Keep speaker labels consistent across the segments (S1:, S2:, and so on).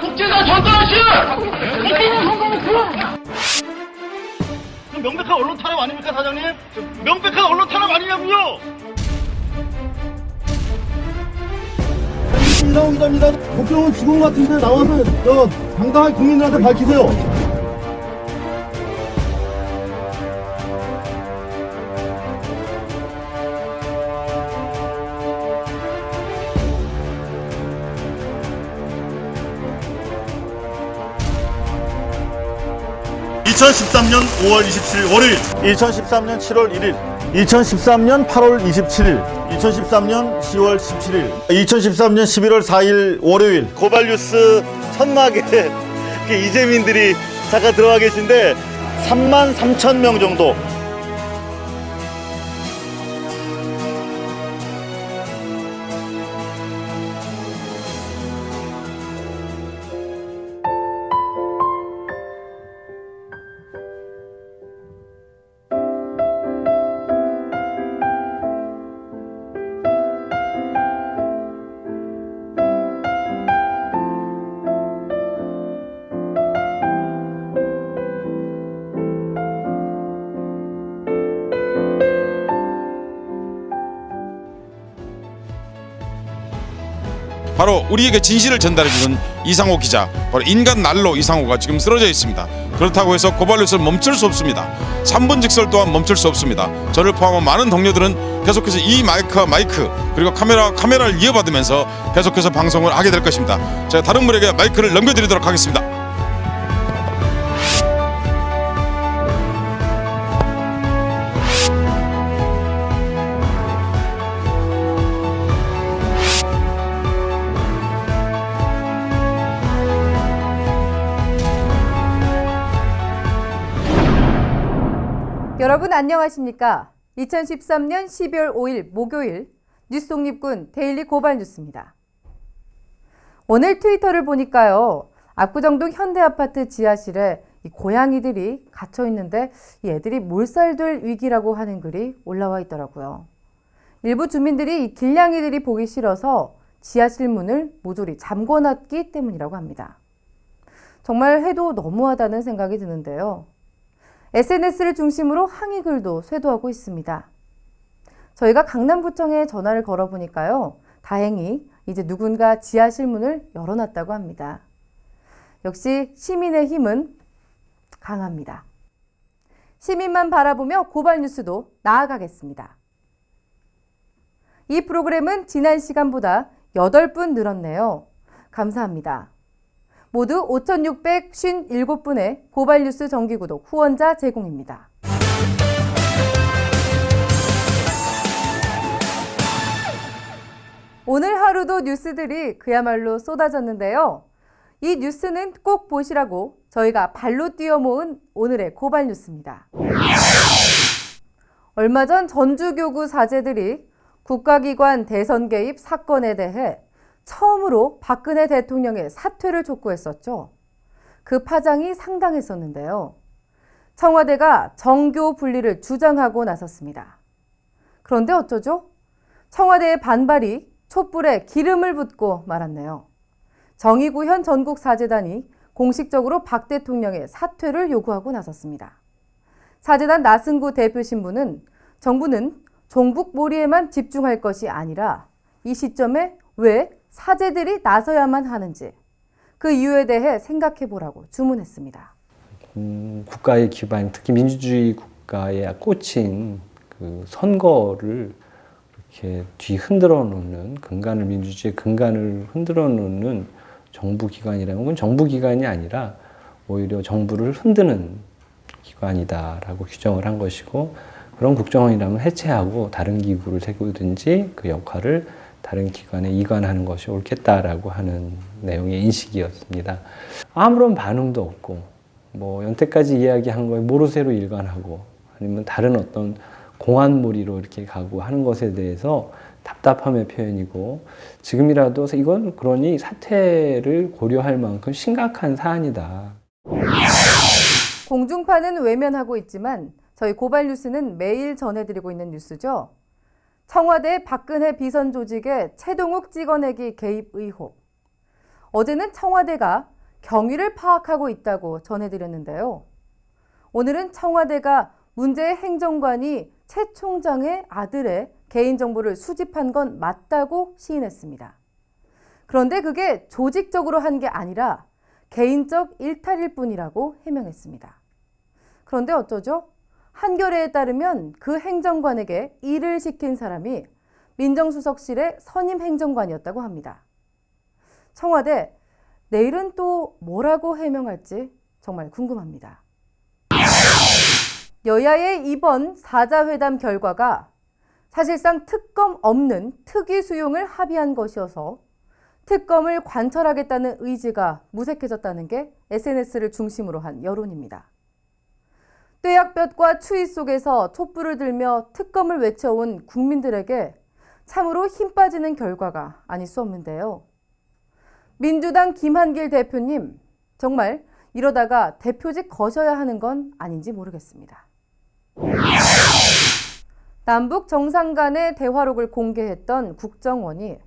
S1: 국제사 전달하시!
S2: 명백한 언론 탄압 아닙니까, 사장님? 명백한 언론 탄압 아니냐고요? 이상호 기자입니다. 국정원 직원 같은데 나와서 당당하게 국민들한테 밝히세요. (2013년 5월 27일) 월요일, 2013년 7월 1일, 2013년 8월 27일, 2013년 10월 17일, 2013년 11월 4일 월요일. 고발뉴스 천막에 이재민들이 잠깐 들어와 계신데 33,000명 정도.
S3: 바로 우리에게 진실을 전달해주는 이상호 기자, 바로 인간 난로 이상호가 지금 쓰러져 있습니다. 그렇다고 해서 고발뉴스를 멈출 수 없습니다. 3분 직설 또한 멈출 수 없습니다. 저를 포함한 많은 동료들은 계속해서 이 마이크 그리고 카메라를 이어받으면서 계속해서 방송을 하게 될 것입니다. 제가 다른 분에게 마이크를 넘겨드리도록 하겠습니다.
S4: 여러분 안녕하십니까? 2013년 12월 5일 목요일 뉴스 독립군 데일리 고발뉴스입니다. 오늘 트위터를 보니까요. 압구정동 현대아파트 지하실에 이 고양이들이 갇혀 있는데 이 애들이 몰살될 위기라고 하는 글이 올라와 있더라고요. 일부 주민들이 이 길냥이들이 보기 싫어서 지하실 문을 모조리 잠궈놨기 때문이라고 합니다. 정말 해도 너무하다는 생각이 드는데요. SNS를 중심으로 항의글도 쇄도하고 있습니다. 저희가 강남구청에 전화를 걸어보니까요. 다행히 이제 누군가 지하실 문을 열어놨다고 합니다. 역시 시민의 힘은 강합니다. 시민만 바라보며 고발뉴스도 나아가겠습니다. 이 프로그램은 지난 시간보다 8분 늘었네요. 감사합니다. 모두 5,657분의 고발뉴스 정기구독 후원자 제공입니다. 오늘 하루도 뉴스들이 그야말로 쏟아졌는데요. 이 뉴스는 꼭 보시라고 저희가 발로 뛰어 모은 오늘의 고발뉴스입니다. 얼마 전 전주교구 사제들이 국가기관 대선 개입 사건에 대해 처음으로 박근혜 대통령의 사퇴를 촉구했었죠. 그 파장이 상당했었는데요. 청와대가 정교 분리를 주장하고 나섰습니다. 그런데 어쩌죠? 청와대의 반발이 촛불에 기름을 붓고 말았네요. 정의구현 전국사재단이 공식적으로 박 대통령의 사퇴를 요구하고 나섰습니다. 사재단 나승구 대표 신부는 정부는 종북몰이에만 집중할 것이 아니라 이 시점에 왜 사제들이 나서야만 하는지 그 이유에 대해 생각해 보라고 주문했습니다.
S5: 국가의 기반, 특히 민주주의 국가에 꽂힌 그 선거를 이렇게 뒤흔들어 놓는 민주주의의 근간을 흔들어 놓는 정부기관이라는 건 정부기관이 아니라 오히려 정부를 흔드는 기관이다라고 규정을 한 것이고, 그런 국정원이라면 해체하고 다른 기구를 세우든지 그 역할을 다른 기관에 이관하는 것이 옳겠다라고 하는 내용의 인식이었습니다. 아무런 반응도 없고, 여태까지 이야기한 거에 모르쇠로 일관하고, 아니면 다른 어떤 공안몰이로 이렇게 가고 하는 것에 대해서 답답함의 표현이고, 지금이라도 이건 그러니 사퇴를 고려할 만큼 심각한 사안이다.
S4: 공중파는 외면하고 있지만 저희 고발뉴스는 매일 전해드리고 있는 뉴스죠. 청와대 박근혜 비선 조직의 최동욱 찍어내기 개입 의혹. 어제는 청와대가 경위를 파악하고 있다고 전해드렸는데요. 오늘은 청와대가 문재인 행정관이 최 총장의 아들의 개인정보를 수집한 건 맞다고 시인했습니다. 그런데 그게 조직적으로 한 게 아니라 개인적 일탈일 뿐이라고 해명했습니다. 그런데 어쩌죠? 한겨레에 따르면 그 행정관에게 일을 시킨 사람이 민정수석실의 선임 행정관이었다고 합니다. 청와대, 내일은 또 뭐라고 해명할지 정말 궁금합니다. 여야의 이번 사자회담 결과가 사실상 특검 없는 특위 수용을 합의한 것이어서 특검을 관철하겠다는 의지가 무색해졌다는 게 SNS를 중심으로 한 여론입니다. 뙤약볕과 추위 속에서 촛불을 들며 특검을 외쳐온 국민들에게 참으로 힘 빠지는 결과가 아닐 수 없는데요. 민주당 김한길 대표님, 정말 이러다가 대표직 거셔야 하는 건 아닌지 모르겠습니다. 남북 정상 간의 대화록을 공개했던 국정원이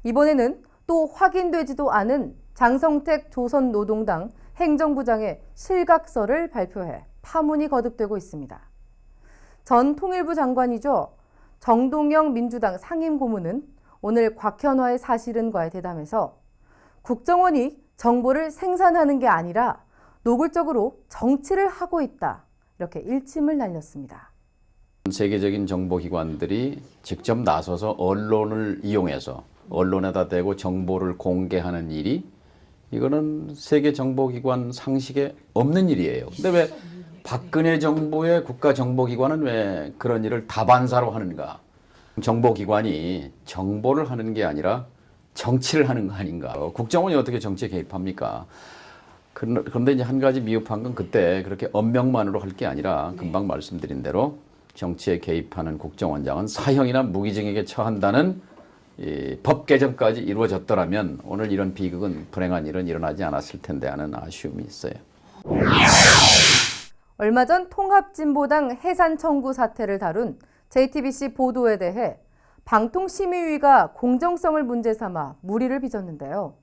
S4: 이번에는 또 확인되지도 않은 장성택 조선노동당 행정부장의 실각서를 발표해 파문이 거듭되고 있습니다. 전 통일부 장관이죠. 정동영 민주당 상임고문은 오늘 곽현화의 사실은과의 대담에서 국정원이 정보를 생산하는 게 아니라 노골적으로 정치를 하고 있다. 이렇게 일침을 날렸습니다.
S1: 세계적인 정보기관들이 직접 나서서 언론을 이용해서 언론에다 대고 정보를 공개하는 일이 이거는 세계 정보기관 상식에 없는 일이에요. 근데 왜 박근혜 정부의 국가정보기관은 왜 그런 일을 다반사로 하는가? 정보기관이 정보를 하는 게 아니라 정치를 하는 거 아닌가? 국정원이 어떻게 정치에 개입합니까? 그런데 이제 한 가지 미흡한 건 그때 그렇게 언명만으로 할 게 아니라 금방 말씀드린 대로 정치에 개입하는 국정원장은 사형이나 무기징역에 처한다는 이 법 개정까지 이루어졌더라면 오늘 이런 비극은 불행한 일은 일어나지 않았을 텐데 하는 아쉬움이 있어요.
S4: 얼마 전 통합진보당 해산 청구 사태를 다룬 JTBC 보도에 대해 방통심의위가 공정성을 문제 삼아 물의를 빚었는데요.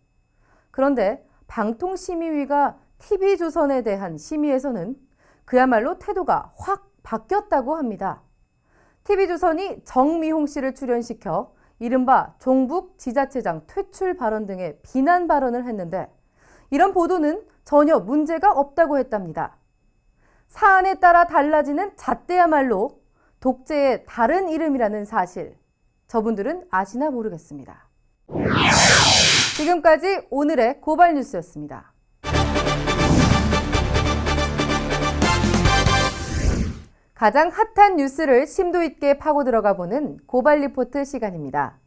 S4: 그런데 방통심의위가 TV조선에 대한 심의에서는 그야말로 태도가 확 바뀌었다고 합니다. TV조선이 정미홍 씨를 출연시켜 이른바 종북 지자체장 퇴출 발언 등의 비난 발언을 했는데 이런 보도는 전혀 문제가 없다고 했답니다. 사안에 따라 달라지는 잣대야말로 독재의 다른 이름이라는 사실, 저분들은 아시나 모르겠습니다. 지금까지 오늘의 고발 뉴스였습니다. 가장 핫한 뉴스를 심도 있게 파고 들어가 보는 고발 리포트 시간입니다.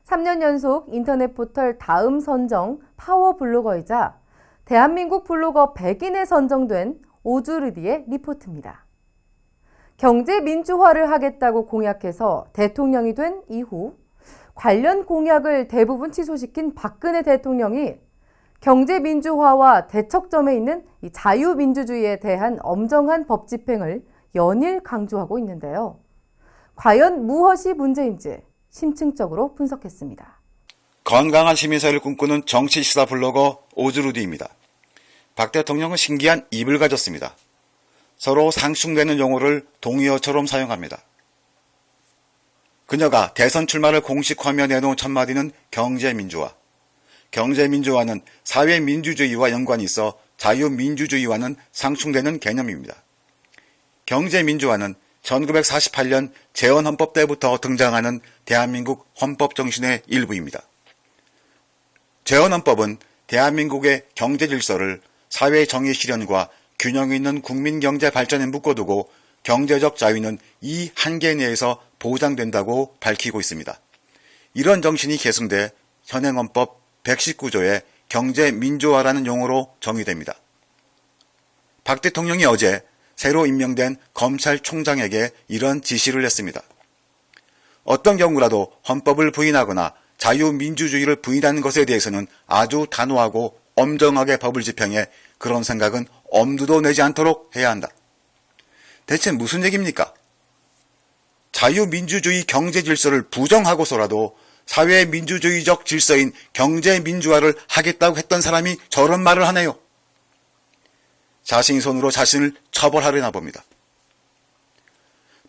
S4: 3년 연속 인터넷 포털 다음 선정 파워 블로거이자 대한민국 블로거 100인에 선정된 오주르디의 리포트입니다. 경제 민주화를 하겠다고 공약해서 대통령이 된 이후 관련 공약을 대부분 취소시킨 박근혜 대통령이 경제 민주화와 대척점에 있는 이 자유민주주의에 대한 엄정한 법 집행을 연일 강조하고 있는데요. 과연 무엇이 문제인지 심층적으로 분석했습니다.
S6: 건강한 시민사회를 꿈꾸는 정치 시사 블로거 오즈루디입니다. 박 대통령은 신기한 입을 가졌습니다. 서로 상충되는 용어를 동의어처럼 사용합니다. 그녀가 대선 출마를 공식화하며 내놓은 첫마디는 경제민주화. 경제민주화는 사회민주주의와 연관이 있어 자유민주주의와는 상충되는 개념입니다. 경제민주화는 1948년 재헌헌법 때부터 등장하는 대한민국 헌법 정신의 일부입니다. 재헌헌법은 대한민국의 경제 질서를 사회 정의 실현과 균형 있는 국민 경제 발전에 묶어두고 경제적 자유는 이 한계 내에서 보장된다고 밝히고 있습니다. 이런 정신이 계승돼 현행 헌법 119조의 경제민주화라는 용어로 정의됩니다. 박 대통령이 어제 새로 임명된 검찰총장에게 이런 지시를 했습니다. 어떤 경우라도 헌법을 부인하거나 자유민주주의를 부인하는 것에 대해서는 아주 단호하고 엄정하게 법을 집행해 그런 생각은 엄두도 내지 않도록 해야 한다. 대체 무슨 얘기입니까? 자유민주주의 경제 질서를 부정하고서라도 사회민주주의적 질서인 경제민주화를 하겠다고 했던 사람이 저런 말을 하네요. 자신의 손으로 자신을 처벌하려나 봅니다.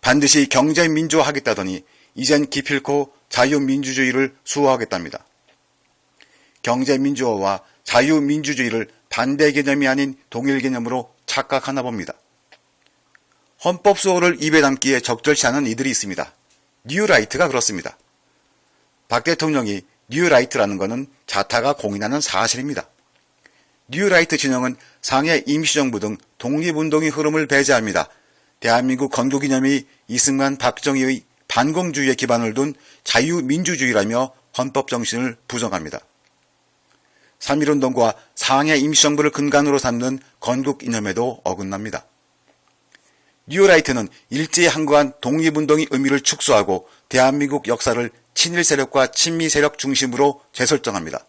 S6: 반드시 경제민주화하겠다더니 이젠 기필코 자유민주주의를 수호하겠답니다. 경제민주화와 자유민주주의를 반대 개념이 아닌 동일 개념으로 착각하나 봅니다. 헌법 수호를 입에 담기에 적절치 않은 이들이 있습니다. 뉴라이트가 그렇습니다. 박 대통령이 뉴라이트라는 것은 자타가 공인하는 사실입니다. 뉴라이트 진영은 상해 임시정부 등 독립운동의 흐름을 배제합니다. 대한민국 건국이념이 이승만 박정희의 반공주의에 기반을 둔 자유민주주의라며 헌법 정신을 부정합니다. 3.1운동과 상해 임시정부를 근간으로 삼는 건국이념에도 어긋납니다. 뉴라이트는 일제에 항거한 독립운동의 의미를 축소하고 대한민국 역사를 친일 세력과 친미 세력 중심으로 재설정합니다.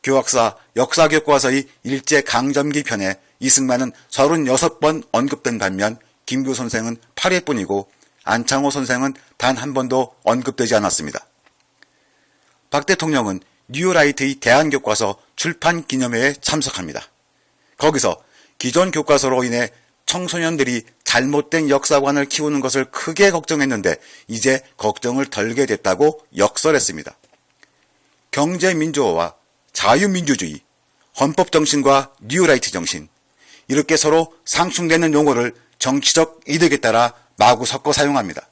S6: 교학사 역사교과서의 일제 강점기 편에 이승만은 36번 언급된 반면 김구 선생은 8회뿐이고 안창호 선생은 단 한 번도 언급되지 않았습니다. 박 대통령은 뉴라이트의 대한교과서 출판 기념회에 참석합니다. 거기서 기존 교과서로 인해 청소년들이 잘못된 역사관을 키우는 것을 크게 걱정했는데 이제 걱정을 덜게 됐다고 역설했습니다. 경제민주화와 자유민주주의, 헌법정신과 뉴라이트 정신, 이렇게 서로 상충되는 용어를 정치적 이득에 따라 마구 섞어 사용합니다.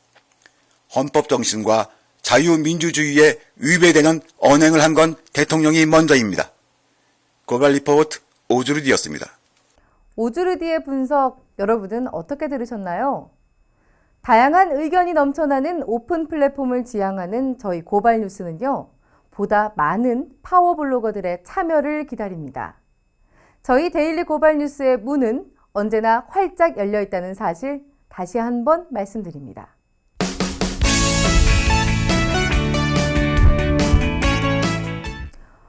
S6: 헌법정신과 자유민주주의에 위배되는 언행을 한 건 대통령이 먼저입니다. 고발 리포트 오주르디였습니다.
S4: 오주르디의 분석 여러분은 어떻게 들으셨나요? 다양한 의견이 넘쳐나는 오픈 플랫폼을 지향하는 저희 고발 뉴스는요, 보다 많은 파워블로거들의 참여를 기다립니다. 저희 데일리 고발 뉴스의 문은 언제나 활짝 열려 있다는 사실 다시 한번 말씀드립니다.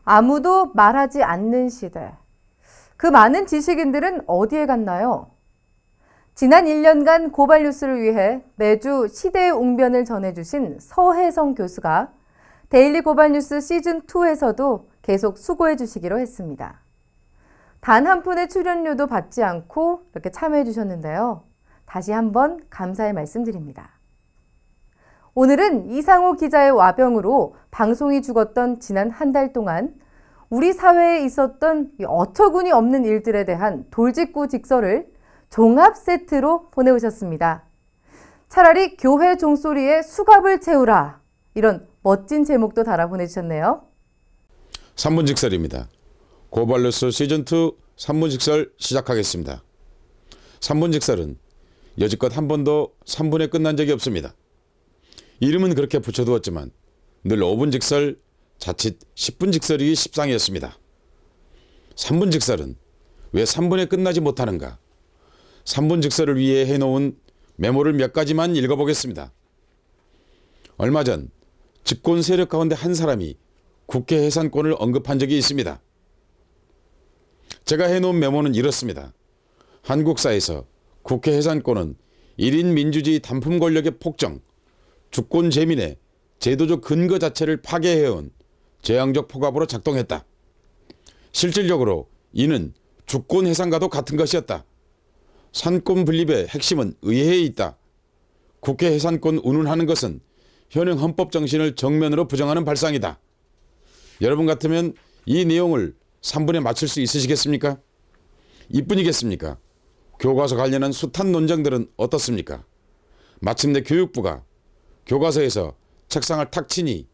S4: 아무도 말하지 않는 시대. 그 많은 지식인들은 어디에 갔나요? 지난 1년간 고발 뉴스를 위해 매주 시대의 웅변을 전해주신 서혜성 교수가 데일리 고발 뉴스 시즌2에서도 계속 수고해 주시기로 했습니다. 단 한 푼의 출연료도 받지 않고 이렇게 참여해 주셨는데요. 다시 한번 감사의 말씀드립니다. 오늘은 이상호 기자의 와병으로 방송이 죽었던 지난 한 달 동안 우리 사회에 있었던 어처구니 없는 일들에 대한 돌직구 직설을 종합 세트로 보내오셨습니다. 차라리 교회 종소리에 수갑을 채우라, 이런 멋진 제목도 달아 보내주셨네요.
S3: 3분 직설입니다. 고발뉴스 시즌2 3분 직설 시작하겠습니다. 3분 직설은 여지껏 한 번도 3분에 끝난 적이 없습니다. 이름은 그렇게 붙여두었지만 늘 5분 직설, 자칫 10분 직설이 십상이었습니다. 3분 직설은 왜 3분에 끝나지 못하는가? 3분 직설을 위해 해놓은 메모를 몇 가지만 읽어보겠습니다. 얼마 전 집권 세력 가운데 한 사람이 국회 해산권을 언급한 적이 있습니다. 제가 해놓은 메모는 이렇습니다. 한국사에서 국회 해산권은 1인 민주주의 단품 권력의 폭정, 주권 재민의 제도적 근거 자체를 파괴해온 재앙적 폭압으로 작동했다. 실질적으로 이는 주권 해산과도 같은 것이었다. 산권 분립의 핵심은 의회에 있다. 국회 해산권 운운하는 것은 현행 헌법 정신을 정면으로 부정하는 발상이다. 여러분 같으면 이 내용을 3분에 맞출 수 있으시겠습니까? 이뿐이겠습니까? 교과서 관련한 숱한 논쟁들은 어떻습니까? 마침내 교육부가 교과서에서 책상을 탁 치니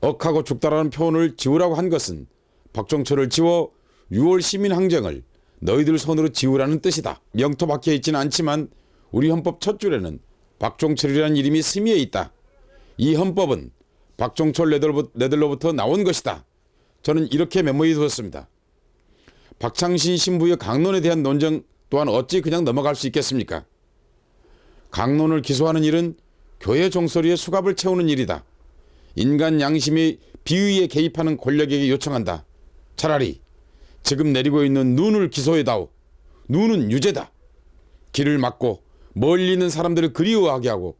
S3: 억하고 죽다라는 표현을 지우라고 한 것은 박종철을 지워 6월 시민항쟁을 너희들 손으로 지우라는 뜻이다. 명토 박혀 있지는 않지만 우리 헌법 첫 줄에는 박종철이라는 이름이 스미에 있다. 이 헌법은 박종철 네들로부터 나온 것이다. 저는 이렇게 메모해 두었습니다. 박창신 신부의 강론에 대한 논쟁 또한 어찌 그냥 넘어갈 수 있겠습니까? 강론을 기소하는 일은 교회 종소리에 수갑을 채우는 일이다. 인간 양심이 비의에 개입하는 권력에게 요청한다. 차라리 지금 내리고 있는 눈을 기소해다오. 눈은 유죄다. 길을 막고 멀리 있는 사람들을 그리워하게 하고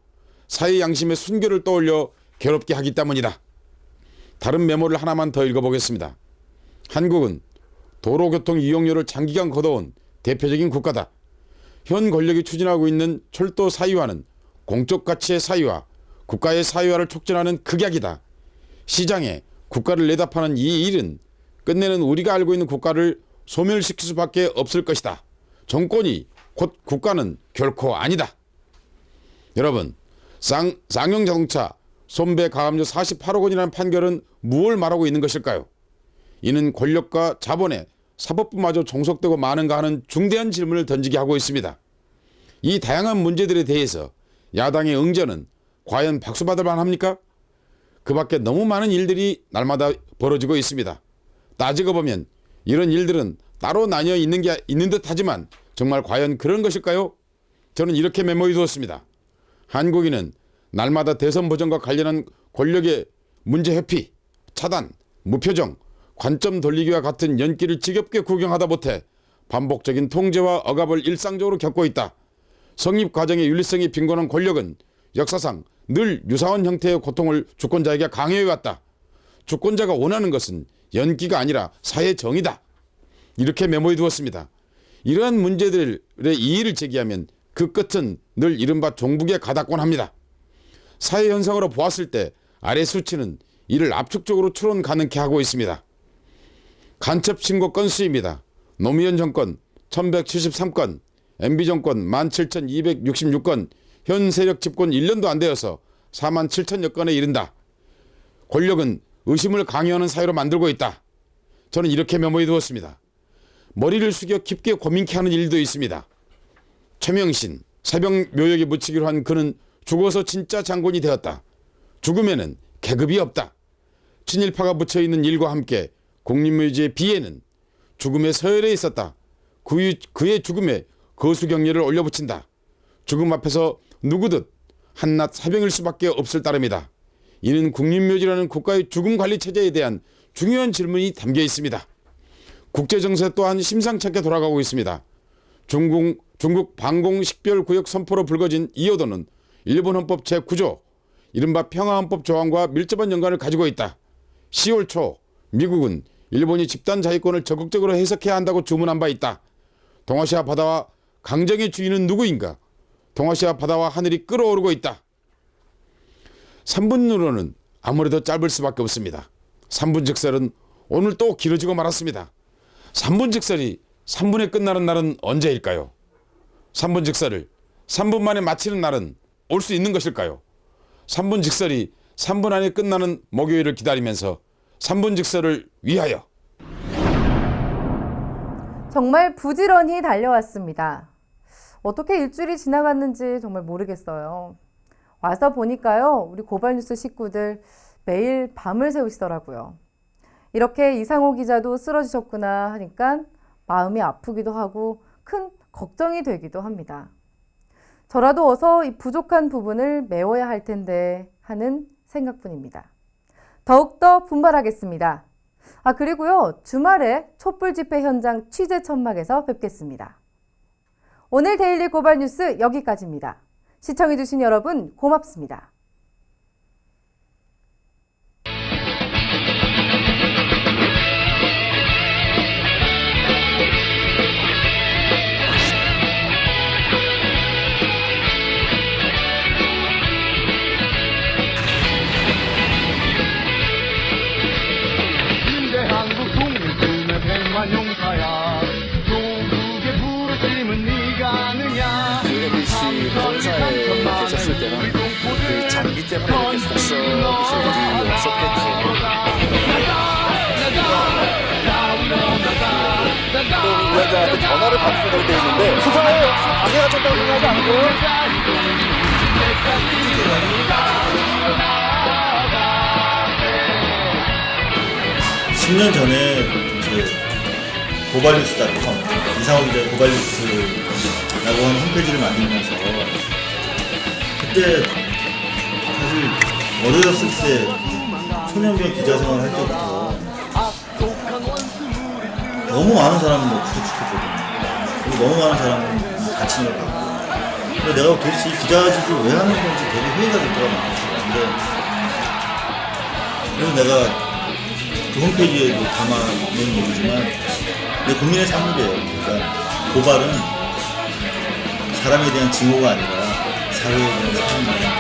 S3: 사회 양심의 순결을 떠올려 괴롭게 하기 때문이다. 다른 메모를 하나만 더 읽어보겠습니다. 한국은 도로교통 이용료를 장기간 걷어온 대표적인 국가다. 현 권력이 추진하고 있는 철도 사유화는 공적 가치의 사유화, 국가의 사유화를 촉진하는 극약이다. 시장에 국가를 내다 파는 이 일은 끝내는 우리가 알고 있는 국가를 소멸시킬 수밖에 없을 것이다. 정권이 곧 국가는 결코 아니다. 여러분, 쌍용 자동차 손배 가압류 48억 원이라는 판결은 무엇을 말하고 있는 것일까요? 이는 권력과 자본의 사법부마저 종속되고 마는가 하는 중대한 질문을 던지게 하고 있습니다. 이 다양한 문제들에 대해서 야당의 응전은 과연 박수받을 만합니까? 그 밖에 너무 많은 일들이 날마다 벌어지고 있습니다. 따지고 보면 이런 일들은 따로 나뉘어 있는 듯 하지만 정말 과연 그런 것일까요? 저는 이렇게 메모해 두었습니다. 한국인은 날마다 대선 보전과 관련한 권력의 문제 회피, 차단, 무표정, 관점 돌리기와 같은 연기를 지겹게 구경하다 못해 반복적인 통제와 억압을 일상적으로 겪고 있다. 성립 과정의 윤리성이 빈곤한 권력은 역사상 늘 유사한 형태의 고통을 주권자에게 강요해왔다. 주권자가 원하는 것은 연기가 아니라 사회 정의다. 이렇게 메모해 두었습니다. 이러한 문제들의 이의를 제기하면 그 끝은 늘 이른바 종북에 가닿곤 합니다. 사회 현상으로 보았을 때 아래 수치는 이를 압축적으로 추론 가능케 하고 있습니다. 간첩 신고 건수입니다. 노무현 정권 1173건, MB 정권 17,266건, 현 세력 집권 1년도 안 되어서 47,000여 건에 이른다. 권력은 의심을 강요하는 사회로 만들고 있다. 저는 이렇게 메모해 두었습니다. 머리를 숙여 깊게 고민케 하는 일도 있습니다. 최명신, 새벽 묘역에 묻히기로 한 그는 죽어서 진짜 장군이 되었다. 죽음에는 계급이 없다. 친일파가 묻혀있는 일과 함께 국립묘지의 비에는 죽음의 서열에 있었다. 그의 죽음에 거수경례를 올려붙인다. 죽음 앞에서 누구듯 한낱 사병일 수밖에 없을 따름이다. 이는 국립묘지라는 국가의 죽음관리 체제에 대한 중요한 질문이 담겨 있습니다. 국제정세 또한 심상찮게 돌아가고 있습니다. 중국 방공식별구역 선포로 불거진 이어도는 일본 헌법 제9조 이른바 평화헌법 조항과 밀접한 연관을 가지고 있다. 10월 초 미국은 일본이 집단 자위권을 적극적으로 해석해야 한다고 주문한 바 있다. 동아시아 바다와 강정의 주인은 누구인가? 동아시아 바다와 하늘이 끓어오르고 있다. 3분으로는 아무래도 짧을 수밖에 없습니다. 3분 직설은 오늘 또 길어지고 말았습니다. 3분 직설이 3분에 끝나는 날은 언제일까요? 3분 직설을 3분 만에 마치는 날은 올 수 있는 것일까요? 3분 직설이 3분 안에 끝나는 목요일을 기다리면서 3분 직설을 위하여.
S4: 정말 부지런히 달려왔습니다. 어떻게 일주일이 지나갔는지 정말 모르겠어요. 와서 보니까요, 우리 고발뉴스 식구들 매일 밤을 새우시더라고요. 이렇게 이상호 기자도 쓰러지셨구나 하니까 마음이 아프기도 하고 큰 걱정이 되기도 합니다. 저라도 어서 이 부족한 부분을 메워야 할 텐데 하는 생각뿐입니다. 더욱더 분발하겠습니다. 그리고요, 주말에 촛불 집회 현장 취재 천막에서 뵙겠습니다. 오늘 데일리 고발 뉴스 여기까지입니다. 시청해주신 여러분 고맙습니다.
S2: 용사야 조국의 부르심은 네가 아느냐.
S7: ABC 본사에 계셨을 때는 그 장기 때문에 이렇게 속썩이실 일이 없었겠죠. 또 위원장한테 전화를 받으셔도 돼 있는데 수사에 방해가 됐다고 생각하지 않고요.
S8: 10년 전에 고발뉴스닷컴 이상호 기자 고발뉴스라고 하는 홈페이지를 만들면서 그때 사실 어렸을 때 소년병 기자 생활을 할 때부터 너무 많은 사람을 구속시켰거든요. 그리고 너무 많은 사람을 다치는 걸 봤고, 근데 내가 도대체 이 기자직을 왜 하는 건지 되게 회의가 됐더라고요. 근데 그래서 내가 그 홈페이지에도 담아놓은 얘기지만 내 국민의 삶이래요. 그러니까 고발은 사람에 대한 증오가 아니라 사회에 대한 삶입니다.